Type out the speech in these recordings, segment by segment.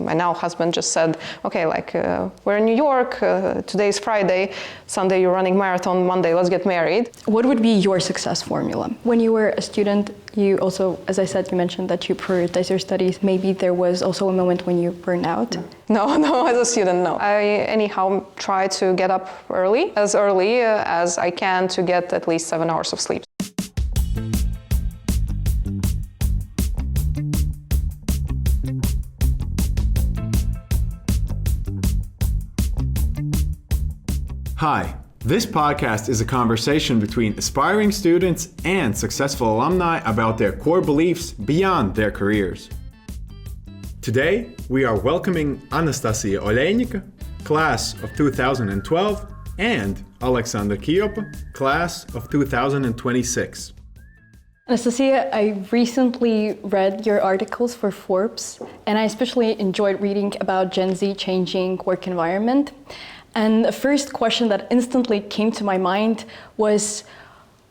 my now husband just said, okay, like we're in New York, today's Friday, Sunday you're running marathon, Monday let's get married. What would be your success formula? When you were a student, you also, as I said, you mentioned that you prioritize your studies. Maybe there was also a moment when you burned out. No, as a student, no. I anyhow try to get up early as I can to get at least 7 hours of sleep. Hi, this podcast is a conversation between aspiring students and successful alumni about their core beliefs beyond their careers. Today, we are welcoming Anastasija Oleinika, class of 2012, and Aleksandra Kiopa, class of 2026. Anastasija, I recently read your articles for Forbes, and I especially enjoyed reading about Gen Z changing work environment. And the first question that instantly came to my mind was,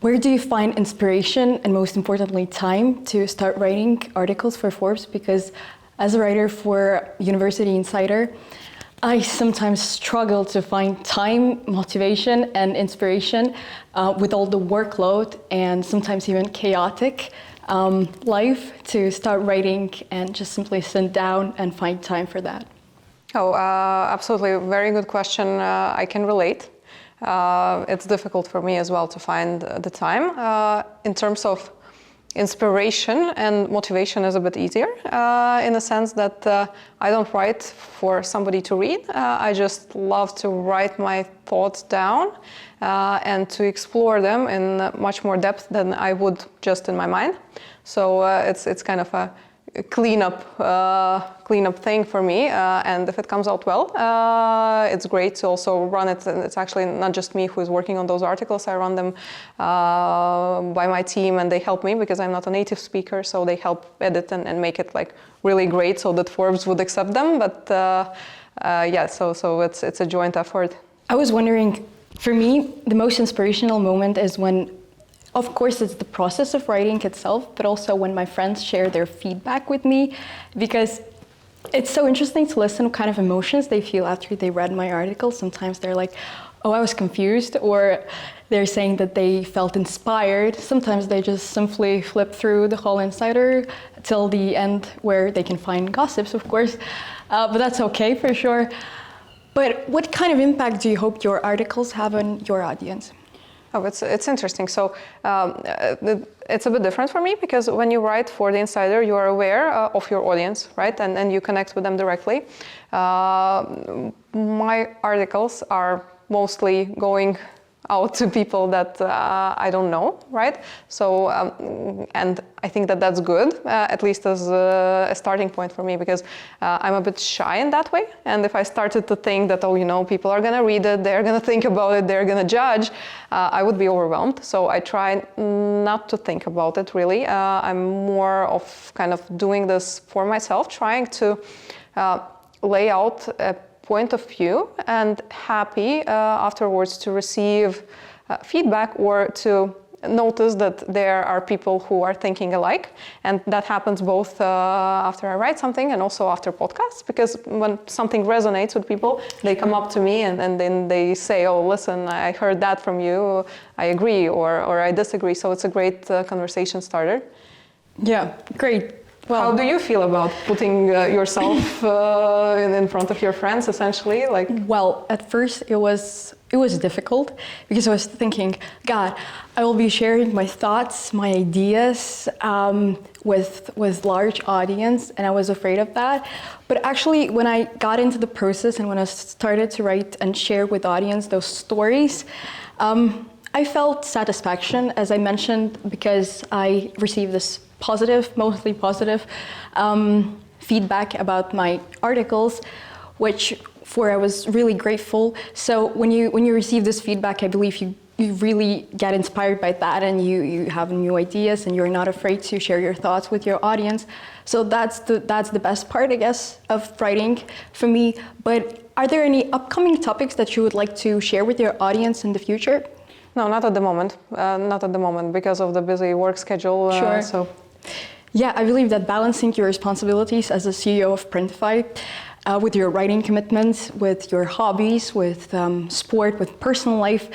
where do you find inspiration and most importantly time to start writing articles for Forbes? Because as a writer for University Insider, I sometimes struggle to find time, motivation and inspiration with all the workload and sometimes even chaotic life to start writing and just simply sit down and find time for that. Oh, absolutely. Very good question. I can relate. It's difficult for me as well to find the time. In terms of inspiration and motivation is a bit easier in the sense that I don't write for somebody to read. I just love to write my thoughts down and to explore them in much more depth than I would just in my mind. So it's kind of a cleanup thing for me, and if it comes out well, it's great to also run it. And it's actually not just me who is working on those articles. I run them by my team, and they help me because I'm not a native speaker, so they help edit and make it like really great so that Forbes would accept them. But so it's a joint effort. I was wondering, for me, the most inspirational moment is when, of course, it's the process of writing itself, but also when my friends share their feedback with me, because it's so interesting to listen to what kind of emotions they feel after they read my article. Sometimes they're like, oh, I was confused, or they're saying that they felt inspired. Sometimes they just simply flip through the whole Insider till the end where they can find gossips, of course, but that's okay for sure. But what kind of impact do you hope your articles have on your audience? Oh, it's interesting. So it's a bit different for me because when you write for the Insider, you are aware of your audience, right? And you connect with them directly. My articles are mostly going out to people that I don't know, right? So, and I think that that's good, at least as a starting point for me, because I'm a bit shy in that way. And if I started to think that, people are gonna read it, they're gonna think about it, they're gonna judge, I would be overwhelmed. So I try not to think about it really. I'm more of kind of doing this for myself, trying to lay out a point of view and happy afterwards to receive feedback or to notice that there are people who are thinking alike, and that happens both after I write something and also after podcasts, because when something resonates with people, they come up to me and then they say, oh, listen, I heard that from you, I agree or I disagree. So it's a great conversation starter. Yeah, great. Well, how do you feel about putting yourself in front of your friends, essentially? Well, at first it was difficult because I was thinking, God, I will be sharing my thoughts, my ideas with large audience, and I was afraid of that. But actually, when I got into the process and when I started to write and share with audience those stories, I felt satisfaction, as I mentioned, because I received this mostly positive feedback about my articles, which I was really grateful. So when you receive this feedback, I believe you really get inspired by that, and you have new ideas, and you're not afraid to share your thoughts with your audience. So that's the best part, I guess, of writing for me. But are there any upcoming topics that you would like to share with your audience in the future? No, not at the moment. Not at the moment because of the busy work schedule. Sure. So. Yeah, I believe that balancing your responsibilities as a CEO of Printify with your writing commitments, with your hobbies, with sport, with personal life,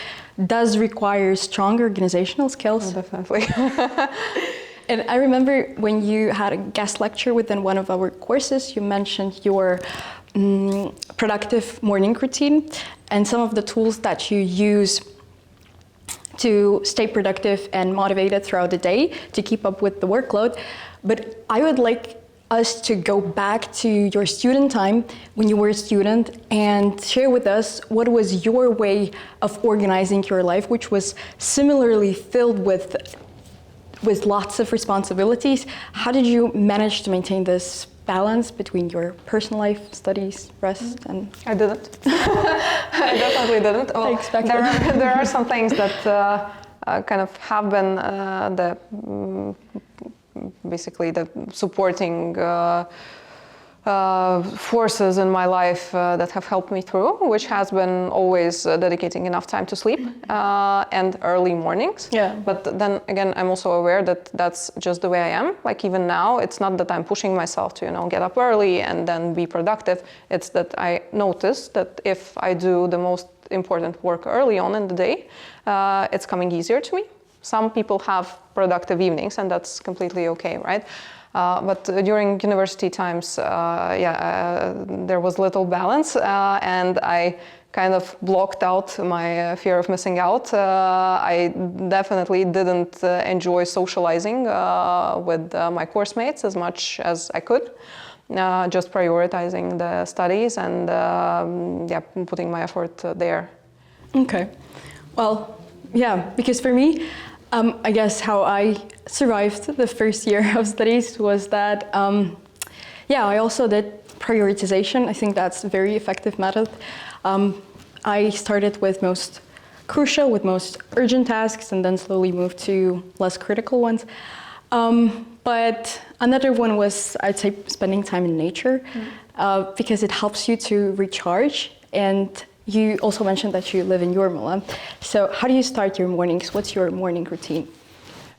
does require strong organizational skills. Oh, definitely. And I remember when you had a guest lecture within one of our courses, you mentioned your productive morning routine and some of the tools that you use to stay productive and motivated throughout the day to keep up with the workload. But I would like us to go back to your student time when you were a student and share with us what was your way of organizing your life, which was similarly filled with lots of responsibilities. How did you manage to maintain this balance between your personal life, studies, rest, and... I didn't. I definitely didn't. Well, I expected. there are some things that kind of have been basically the supporting forces in my life that have helped me through, which has been always dedicating enough time to sleep and early mornings. Yeah. But then again, I'm also aware that that's just the way I am. Like even now, it's not that I'm pushing myself to, get up early and then be productive. It's that I notice that if I do the most important work early on in the day, it's coming easier to me. Some people have productive evenings, and that's completely okay, right? But during university times, there was little balance, and I kind of blocked out my fear of missing out. I definitely didn't enjoy socializing with my course mates as much as I could. Just prioritizing the studies and putting my effort there. Okay. Well, yeah, because for me, I guess how I survived the first year of studies was that, I also did prioritization. I think that's a very effective method. I started with most crucial, with most urgent tasks, and then slowly moved to less critical ones. But another one was, I'd say, spending time in nature, because it helps you to recharge. And you also mentioned that you live in Jurmala. So how do you start your mornings? What's your morning routine?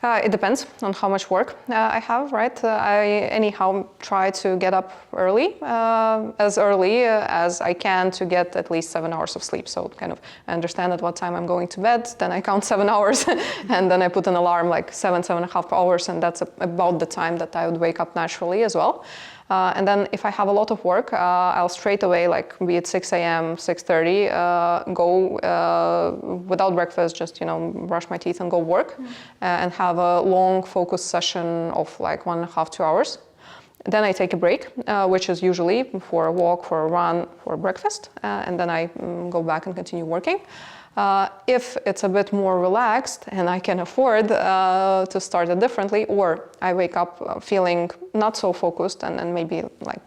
It depends on how much work I have, right? I anyhow try to get up early as I can to get at least 7 hours of sleep. So kind of I understand at what time I'm going to bed, then I count 7 hours, and then I put an alarm like 7.5 hours, and that's about the time that I would wake up naturally as well. And then if I have a lot of work, I'll straight away, like be it 6 a.m., 6:30, go without breakfast, just, brush my teeth and go work and have a long focus session of like 1.5 to 2 hours. Then I take a break, which is usually for a walk, for a run, for breakfast, and then I go back and continue working. If it's a bit more relaxed and I can afford to start it differently, or I wake up feeling not so focused and maybe like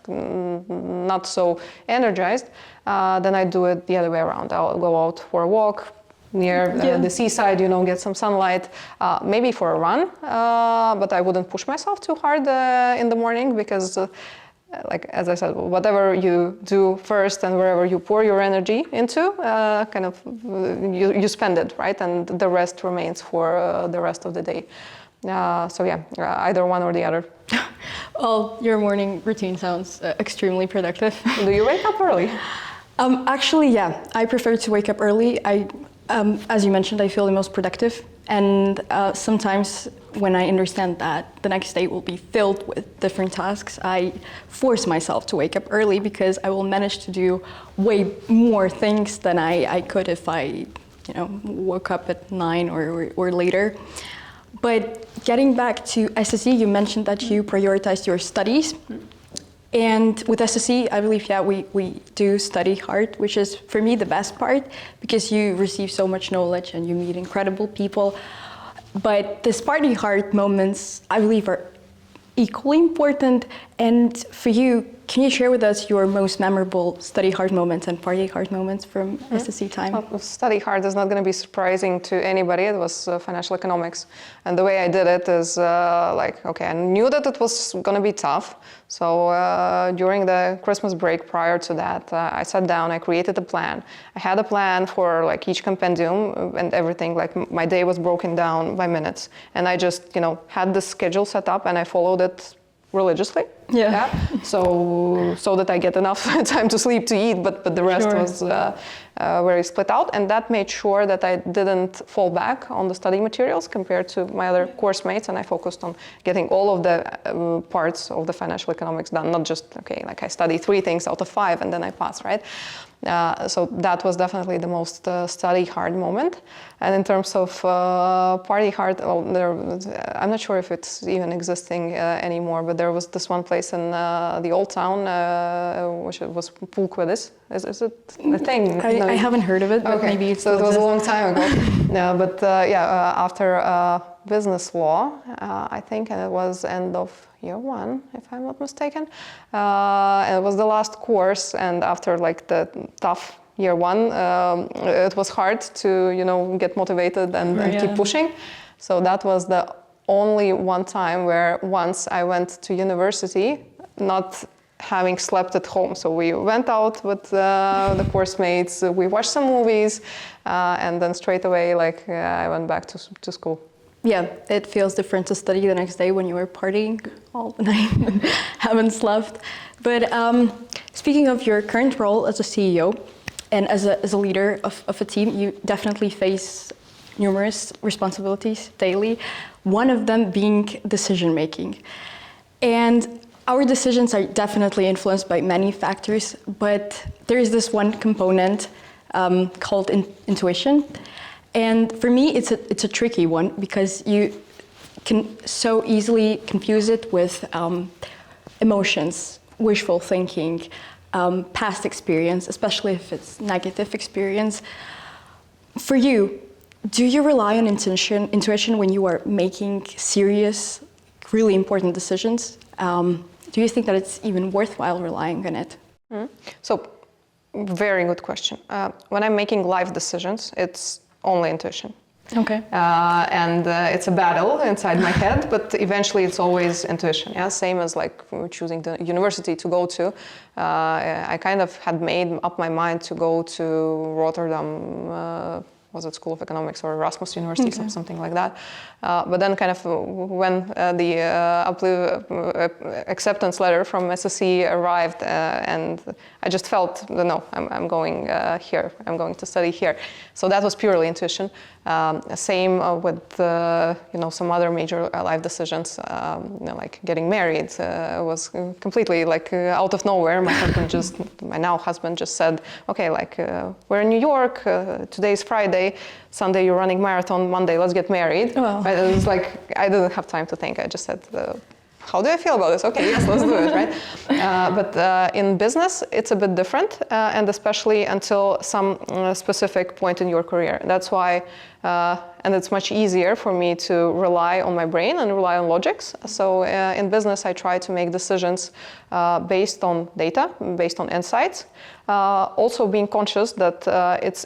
not so energized, then I do it the other way around. I'll go out for a walk near the seaside, get some sunlight, maybe for a run, but I wouldn't push myself too hard in the morning because like as I said, whatever you do first and wherever you pour your energy into, kind of you spend it, right? And the rest remains for the rest of the day. Either one or the other. Well, your morning routine sounds extremely productive. Do you wake up early? Actually, yeah. I prefer to wake up early. As you mentioned, I feel the most productive. And sometimes when I understand that the next day will be filled with different tasks, I force myself to wake up early because I will manage to do way more things than I could if I, woke up at 9 or later. But getting back to SSE, you mentioned that you prioritized your studies. And with SSE, I believe, we do study hard, which is, for me, the best part, because you receive so much knowledge and you meet incredible people. But the study hard moments, I believe, are equally important, And for you, can you share with us your most memorable study hard moments and party hard moments from SSE time? Well, study hard is not going to be surprising to anybody. It was financial economics. And the way I did it is I knew that it was going to be tough. So during the Christmas break prior to that, I sat down, I created a plan. I had a plan for like each compendium and everything. Like my day was broken down by minutes. And I just, had the schedule set up and I followed it religiously. Yeah. So that I get enough time to sleep, to eat, but the rest was very split out, and that made sure that I didn't fall back on the study materials compared to my other course mates, and I focused on getting all of the parts of the financial economics done, not just I study 3 things out of 5 and then I pass, right? So that was definitely the most study hard moment. And in terms of party hard, I'm not sure if it's even existing anymore, but there was this one place in the old town, which was Pulkvedis. Is it a thing? I haven't heard of it, but maybe it's so it was a long time ago. After business law, I think, and it was end of year 1, if I'm not mistaken. And it was the last course, and after the tough year 1, it was hard to get motivated and keep pushing. So that was the only one time where once I went to university, not having slept at home. So we went out with the course mates, we watched some movies, and then straight away I went back to school. Yeah, it feels different to study the next day when you were partying all the night and haven't slept. But speaking of your current role as a CEO and as a leader of a team, you definitely face numerous responsibilities daily, one of them being decision making. And our decisions are definitely influenced by many factors, but there is this one component called intuition. And for me, it's a tricky one because you can so easily confuse it with emotions, wishful thinking, past experience, especially if it's negative experience. For you, do you rely on intuition when you are making serious, really important decisions? Do you think that it's even worthwhile relying on it? So, very good question. When I'm making life decisions, it's only intuition. Okay. And it's a battle inside my head, but eventually it's always intuition. Yeah, same as choosing the university to go to. I kind of had made up my mind to go to Rotterdam. Was it School of Economics or Erasmus University, something like that. But then kind of when the acceptance letter from SSE arrived and I just felt, no, I'm going here, I'm going to study here. So that was purely intuition. Same with some other major life decisions, like getting married was completely out of nowhere. My now husband just said, okay, we're in New York, today's Friday, Sunday you're running marathon, Monday let's get married. Wow. Right? It was I didn't have time to think. I just said, how do I feel about this? Okay, yes, let's do it, right? But in business, it's a bit different, and especially until some specific point in your career. That's why, and it's much easier for me to rely on my brain and rely on logics. So in business, I try to make decisions based on data, based on insights. Also being conscious that it's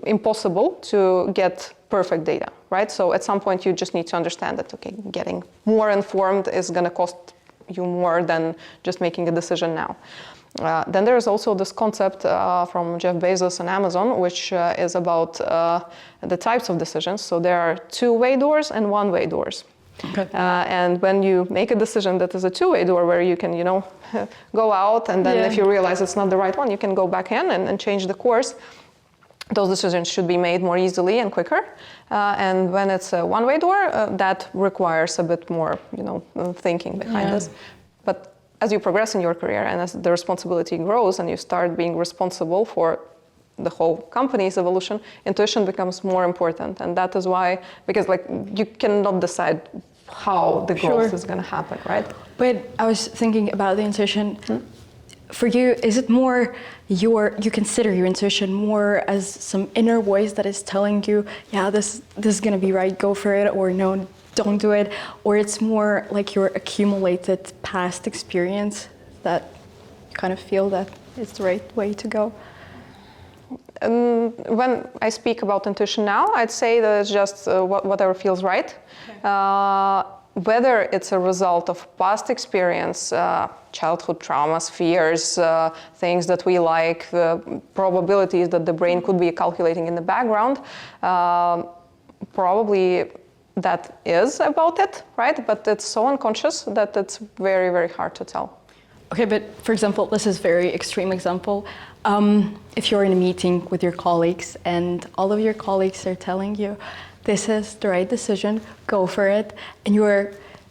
impossible to get perfect data, right? So at some point you just need to understand that, okay, getting more informed is going to cost you more than just making a decision now. Then there is also this concept from Jeff Bezos and Amazon, which is about the types of decisions. So there are two-way doors and one-way doors. Okay. And when you make a decision that is a two-way door where you can, go out and then if you realize it's not the right one, you can go back in and change the course. Those decisions should be made more easily and quicker. And when it's a one-way door, that requires a bit more, thinking behind this. But as you progress in your career and as the responsibility grows and you start being responsible for the whole company's evolution, intuition becomes more important. And that is why, because you cannot decide how the growth is going to happen, right? But I was thinking about the intuition. For you, is it more you consider your intuition more as some inner voice that is telling you, yeah, this is going to be right, go for it, or no, don't do it, or it's more like your accumulated past experience that you kind of feel that it's the right way to go? When I speak about intuition now, I'd say that it's just whatever feels right. Okay. Whether it's a result of past experience, childhood traumas, fears, things that we like, the probabilities that the brain could be calculating in the background, probably that is about it, right? But it's so unconscious that it's very, very hard to tell. Okay, but for example, this is a very extreme example. If you're in a meeting with your colleagues and all of your colleagues are telling you, this is the right decision, go for it, and you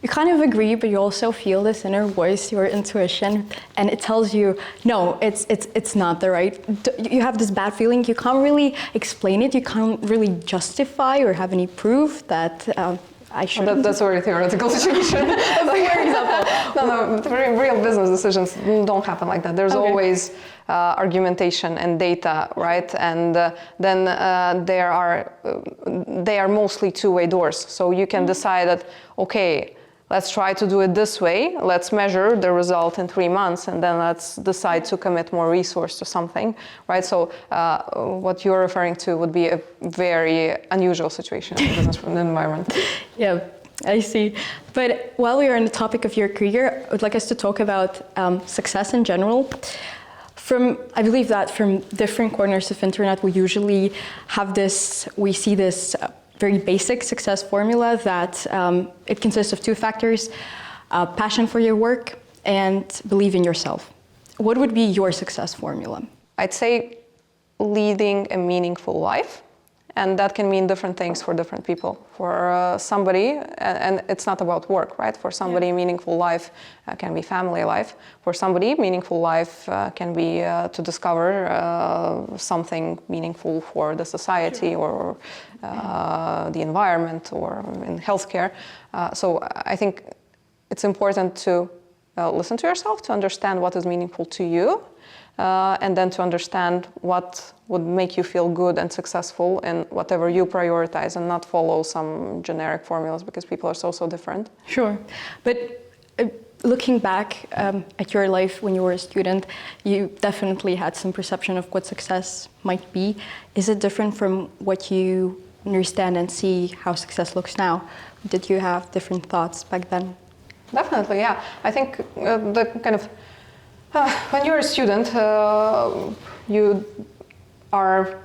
kind of agree, but you also feel this inner voice, your intuition, and it tells you, no, it's not the right. You have this bad feeling. You can't really explain it. You can't really justify or have any proof that I shouldn't. That's a very theoretical situation. That's a clear example. No, real business decisions don't happen like that. There's always argumentation and data, right? And then they are mostly two-way doors. So you can decide that, okay, let's try to do it this way. Let's measure the result in 3 months, and then let's decide to commit more resource to something, right? So what you're referring to would be a very unusual situation in the business environment. Yeah, I see. But while we are on the topic of your career, I would like us to talk about success in general. I believe that from different corners of internet, we usually have we see this very basic success formula that it consists of 2 factors, passion for your work and believe in yourself. What would be your success formula? I'd say leading a meaningful life. And that can mean different things for different people. For somebody, and it's not about work, right? For somebody, meaningful life can be family life. For somebody, meaningful life can be to discover something meaningful for the society or the environment or in healthcare. So I think it's important to listen to yourself, to understand what is meaningful to you, and then to understand what would make you feel good and successful in whatever you prioritize, and not follow some generic formulas because people are so different. Sure. But looking back at your life when you were a student, you definitely had some perception of what success might be. Is it different from what you understand and see how success looks now? Did you have different thoughts back then? Definitely, yeah. I think the kind of when you're a student, you are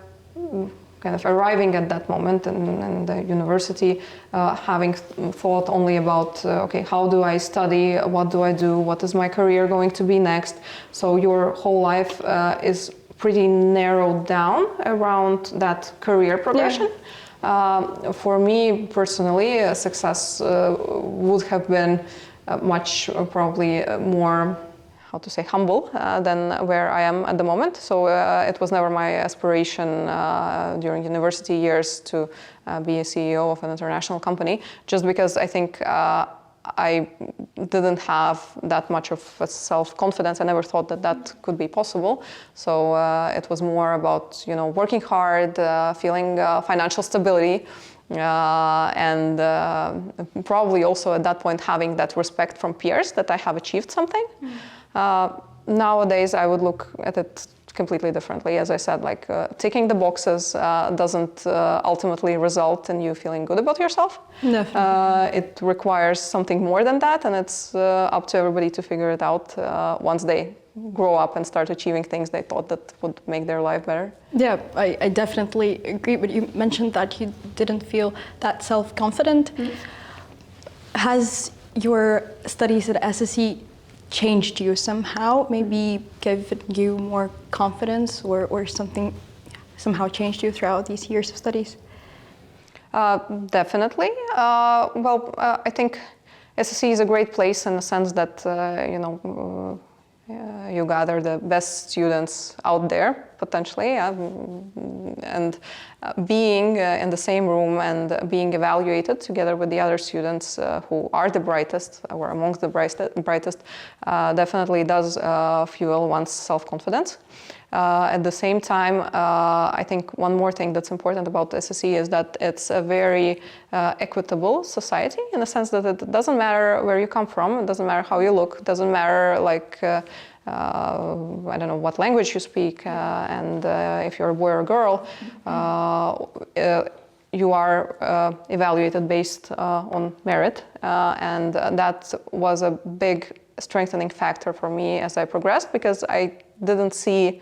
kind of arriving at that moment in the university, having thought only about, okay, how do I study? What do I do? What is my career going to be next? So your whole life is pretty narrowed down around that career progression. Yeah. For me personally, success would have been much probably more, how to say, humble than where I am at the moment. So it was never my aspiration during university years to be a CEO of an international company, just because I think I didn't have that much of a self-confidence. I never thought that that could be possible. So it was more about, working hard, feeling financial stability, and probably also at that point having that respect from peers that I have achieved something. Nowadays, I would look at it completely differently. As I said, like ticking the boxes doesn't ultimately result in you feeling good about yourself. Definitely. It requires something more than that, and it's up to everybody to figure it out once they grow up and start achieving things they thought that would make their life better. Yeah, I definitely agree, but you mentioned that you didn't feel that self-confident. Mm-hmm. Has your studies at SSE changed you somehow, maybe given you more confidence or something somehow changed you throughout these years of studies? Definitely. I think SSE is a great place in the sense that, you gather the best students out there. potentially, and being in the same room and being evaluated together with the other students who are the brightest or amongst the brightest definitely does fuel one's self-confidence. At the same time, I think one more thing that's important about the SSE is that it's a very equitable society, in the sense that it doesn't matter where you come from, it doesn't matter how you look, it doesn't matter like I don't know what language you speak, and if you're a boy or a girl, you are evaluated based on merit, and that was a big strengthening factor for me as I progressed, because I didn't see,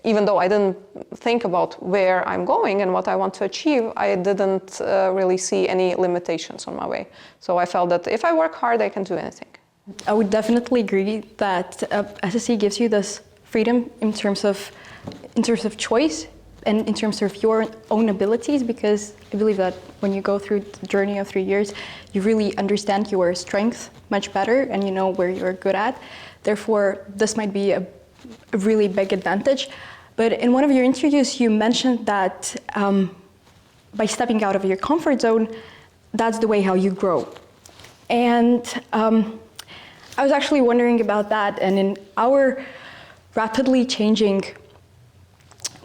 even though I didn't think about where I'm going and what I want to achieve, I didn't really see any limitations on my way. So I felt that if I work hard, I can do anything. I would definitely agree that SSE gives you this freedom in terms of choice and in terms of your own abilities, because I believe that when you go through the journey of 3 years, you really understand your strength much better and you know where you're good at. Therefore, this might be a really big advantage. But in one of your interviews, you mentioned that by stepping out of your comfort zone, that's the way how you grow. And I was actually wondering about that, and in our rapidly changing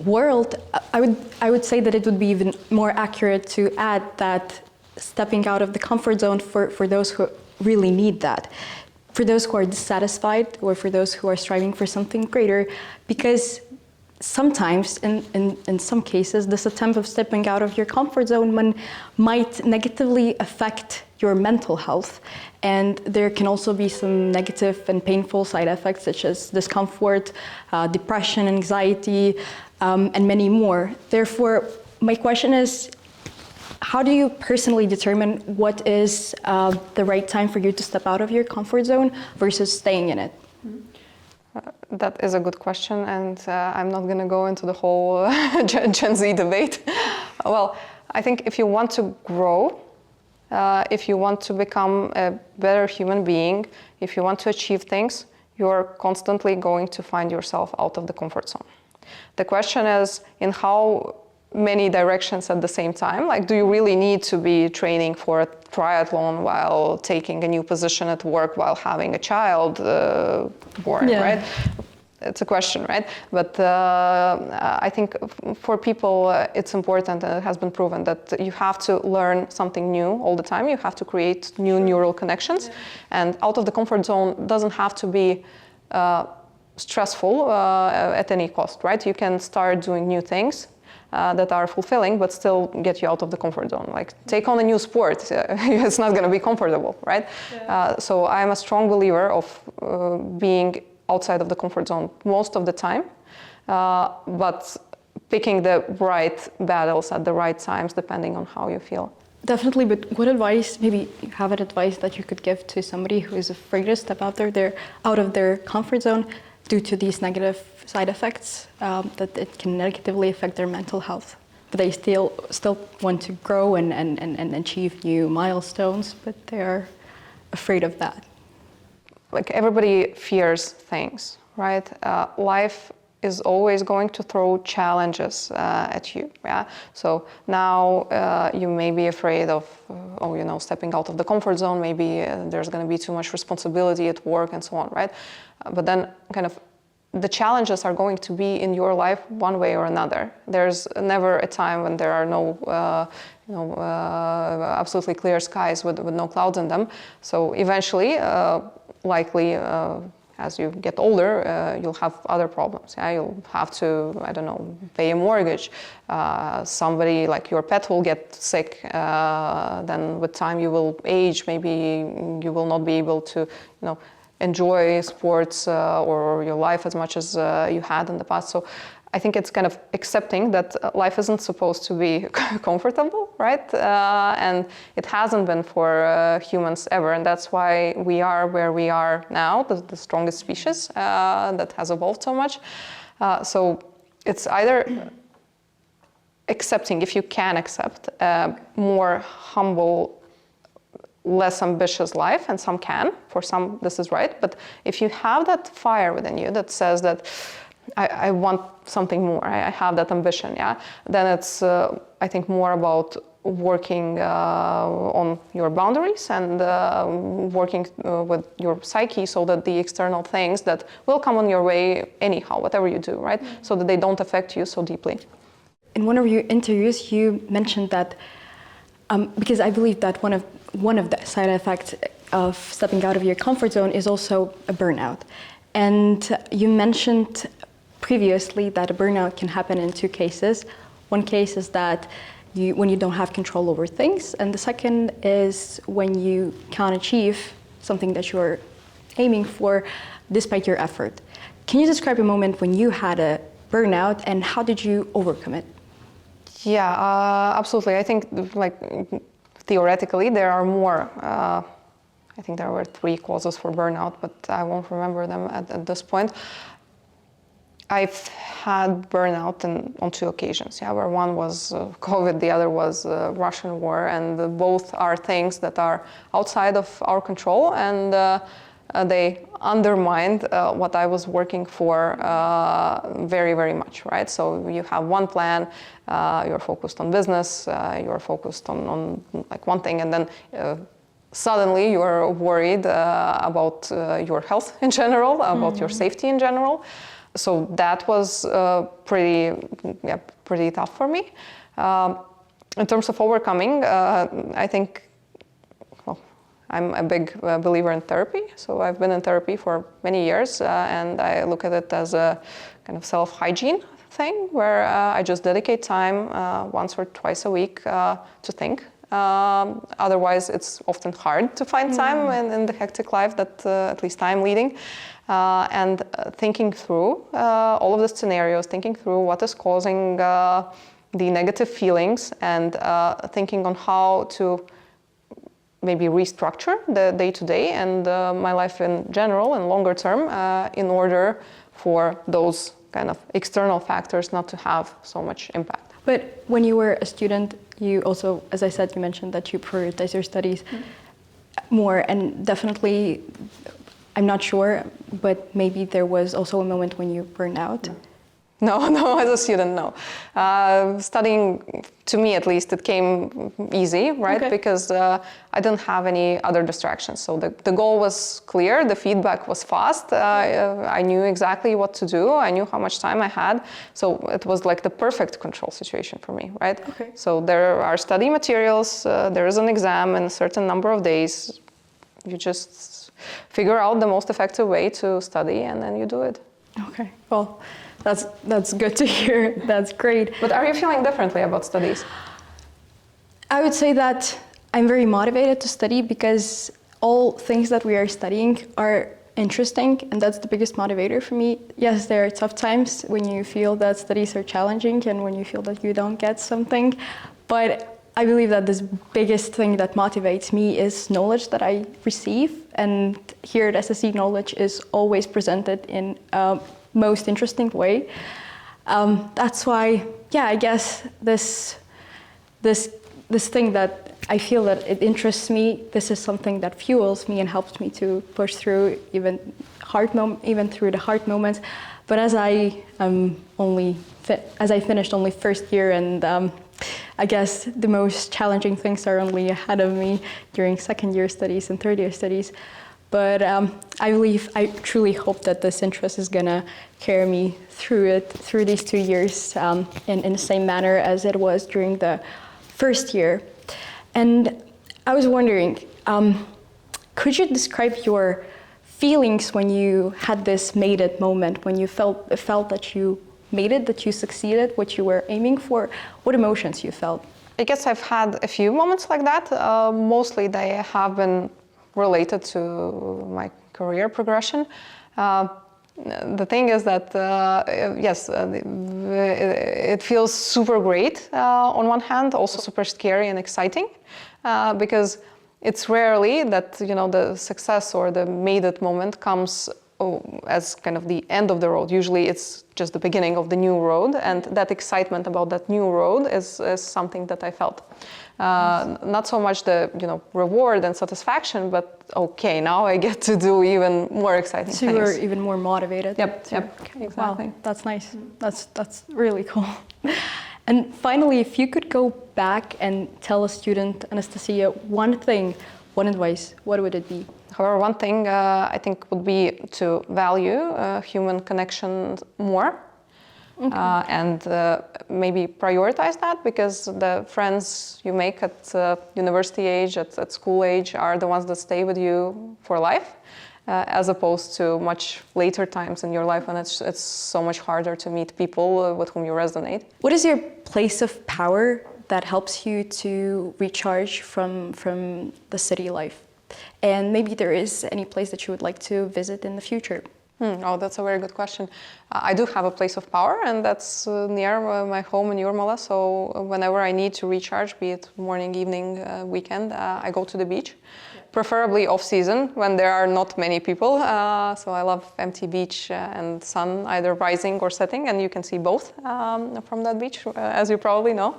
world, I would say that it would be even more accurate to add that stepping out of the comfort zone for those who really need that, for those who are dissatisfied or for those who are striving for something greater, because sometimes, in some cases, this attempt of stepping out of your comfort zone might negatively affect your mental health. And there can also be some negative and painful side effects, such as discomfort, depression, anxiety, and many more. Therefore, my question is, how do you personally determine what is the right time for you to step out of your comfort zone versus staying in it? That is a good question, and I'm not going to go into the whole Gen Z debate. Well, I think if you want to grow, if you want to become a better human being, if you want to achieve things, you're constantly going to find yourself out of the comfort zone. The question is in how many directions at the same time. Like, do you really need to be training for a triathlon while taking a new position at work while having a child born, right? It's a question, right? But I think for people, it's important, and it has been proven that you have to learn something new all the time. You have to create new neural connections. And out of the comfort zone doesn't have to be stressful at any cost, right? You can start doing new things that are fulfilling, but still get you out of the comfort zone. Like, take on a new sport, it's not going to be comfortable, right? So I'm a strong believer of being outside of the comfort zone most of the time, but picking the right battles at the right times, depending on how you feel. Definitely, but what advice, maybe you have an advice that you could give to somebody who is afraid to step out of their comfort zone due to these negative side effects, that it can negatively affect their mental health, but they still want to grow and achieve new milestones, but they are afraid of that? Like, everybody fears things, right? Life is always going to throw challenges at you, yeah? So now you may be afraid of, stepping out of the comfort zone, maybe there's gonna be too much responsibility at work and so on, right? But then kind of the challenges are going to be in your life one way or another. There's never a time when there are no, absolutely clear skies with no clouds in them. So eventually, likely, as you get older, you'll have other problems. Yeah? You'll have to, pay a mortgage. Somebody, like your pet, will get sick. Then with time you will age. Maybe you will not be able to, enjoy sports or your life as much as you had in the past. So I think it's kind of accepting that life isn't supposed to be comfortable, right? And it hasn't been for humans ever. And that's why we are where we are now, the strongest species that has evolved so much. So it's either accepting, if you can accept, a more humble, less ambitious life, and some can. For some, this is right. But if you have that fire within you that says that, I want something more. I have that ambition. Yeah. Then it's I think more about working on your boundaries and working with your psyche so that the external things that will come on your way anyhow, whatever you do, right? So that they don't affect you so deeply. In one of your interviews, you mentioned that because I believe that one of the side effects of stepping out of your comfort zone is also a burnout. And you mentioned previously that a burnout can happen in two cases. One case is that when you don't have control over things, and the second is when you can't achieve something that you're aiming for despite your effort. Can you describe a moment when you had a burnout and how did you overcome it? Yeah, absolutely. I think like theoretically there are more. I think there were 3 causes for burnout, but I won't remember them at this point. I've had burnout on 2 occasions, yeah, where one was COVID, the other was Russian war, and both are things that are outside of our control, and they undermined what I was working for very, very much, right? So you have one plan, you're focused on business, you're focused on like one thing, and then suddenly you're worried about your health in general, about your safety in general. So that was pretty tough for me. In terms of overcoming, I think, well, I'm a big believer in therapy. So I've been in therapy for many years, and I look at it as a kind of self-hygiene thing, where I just dedicate time once or twice a week to think. Otherwise, it's often hard to find time in the hectic life that at least I'm leading. And thinking through all of the scenarios, thinking through what is causing the negative feelings, and thinking on how to maybe restructure the day-to-day and my life in general and longer term in order for those kind of external factors not to have so much impact. But when you were a student, you also, as I said, you mentioned that you prioritize your studies more, and definitely, I'm not sure, but maybe there was also a moment when you burned out. No, as a student, no. Studying, to me at least, it came easy, right? Okay. Because I didn't have any other distractions. So the goal was clear, the feedback was fast. I knew exactly what to do. I knew how much time I had. So it was like the perfect control situation for me, right? Okay. So there are study materials, there is an exam in a certain number of days. You just figure out the most effective way to study, and then you do it. Okay, well, that's good to hear. That's great. But are you feeling differently about studies? I would say that I'm very motivated to study because all things that we are studying are interesting, and that's the biggest motivator for me. Yes, there are tough times when you feel that studies are challenging and when you feel that you don't get something, but I believe that this biggest thing that motivates me is knowledge that I receive, and here at SSE, knowledge is always presented in most interesting way. That's why, yeah, I guess this thing that I feel that it interests me, this is something that fuels me and helps me to push through even through the hard moments. But as I finished only first year, and I guess the most challenging things are only ahead of me during second year studies and third year studies. But I truly hope that this interest is gonna carry me through these 2 years in the same manner as it was during the first year. And I was wondering, could you describe your feelings when you had this made it moment, when you felt that you made it, that you succeeded, what you were aiming for, what emotions you felt? I guess I've had a few moments like that. Mostly they have been related to my career progression. The thing is that, yes, it feels super great on one hand, also super scary and exciting, because it's rarely that, the success or the made it moment comes as kind of the end of the road. Usually it's just the beginning of the new road, and that excitement about that new road is something that I felt. Not so much the reward and satisfaction, but okay, now I get to do even more exciting things. So you were even more motivated. Yep, exactly. Wow, that's nice. That's really cool. And finally, if you could go back and tell a student, Anastasija, one thing, one advice, what would it be? However, one thing I think would be to value human connections more. Okay. And maybe prioritize that, because the friends you make at university age, at school age, are the ones that stay with you for life, as opposed to much later times in your life when it's so much harder to meet people with whom you resonate. What is your place of power that helps you to recharge from the city life? And maybe there is any place that you would like to visit in the future? Oh, that's a very good question. I do have a place of power, and that's near my home in Jūrmala. So whenever I need to recharge, be it morning, evening, weekend, I go to the beach. Yeah. Preferably off-season, when there are not many people. So I love empty beach and sun, either rising or setting, and you can see both from that beach, as you probably know.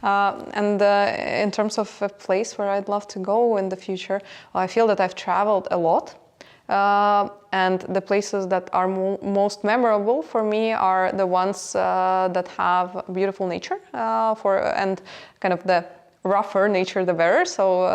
And in terms of a place where I'd love to go in the future, well, I feel that I've traveled a lot. And the places that are most memorable for me are the ones that have beautiful nature, and kind of the rougher nature the better. So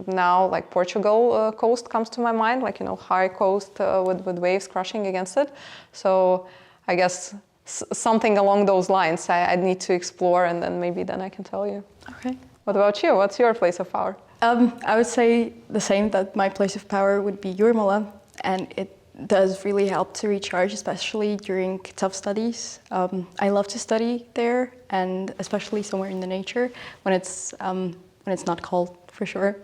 now, like Portugal coast comes to my mind, like high coast with waves crashing against it. So I guess something along those lines I'd need to explore, and then I can tell you. Okay. What about you? What's your place of power? I would say the same, that my place of power would be Jūrmala, and it does really help to recharge, especially during tough studies. I love to study there, and especially somewhere in the nature when it's not cold, for sure.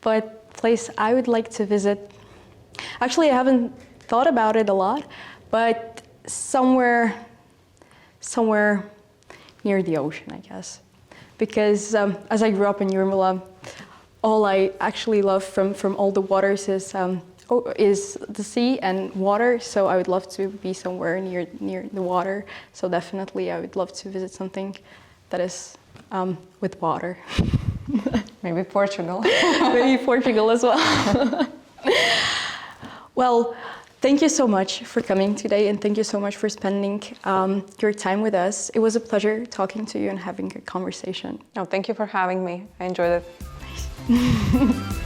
But place I would like to visit, actually I haven't thought about it a lot, but somewhere near the ocean, I guess. Because as I grew up in Jūrmala, all I actually love from all the waters is the sea and water. So I would love to be somewhere near the water. So definitely I would love to visit something that is with water. Maybe Portugal. Maybe Portugal as well. Well, thank you so much for coming today, and thank you so much for spending your time with us. It was a pleasure talking to you and having a conversation. No, thank you for having me. I enjoyed it. Nice.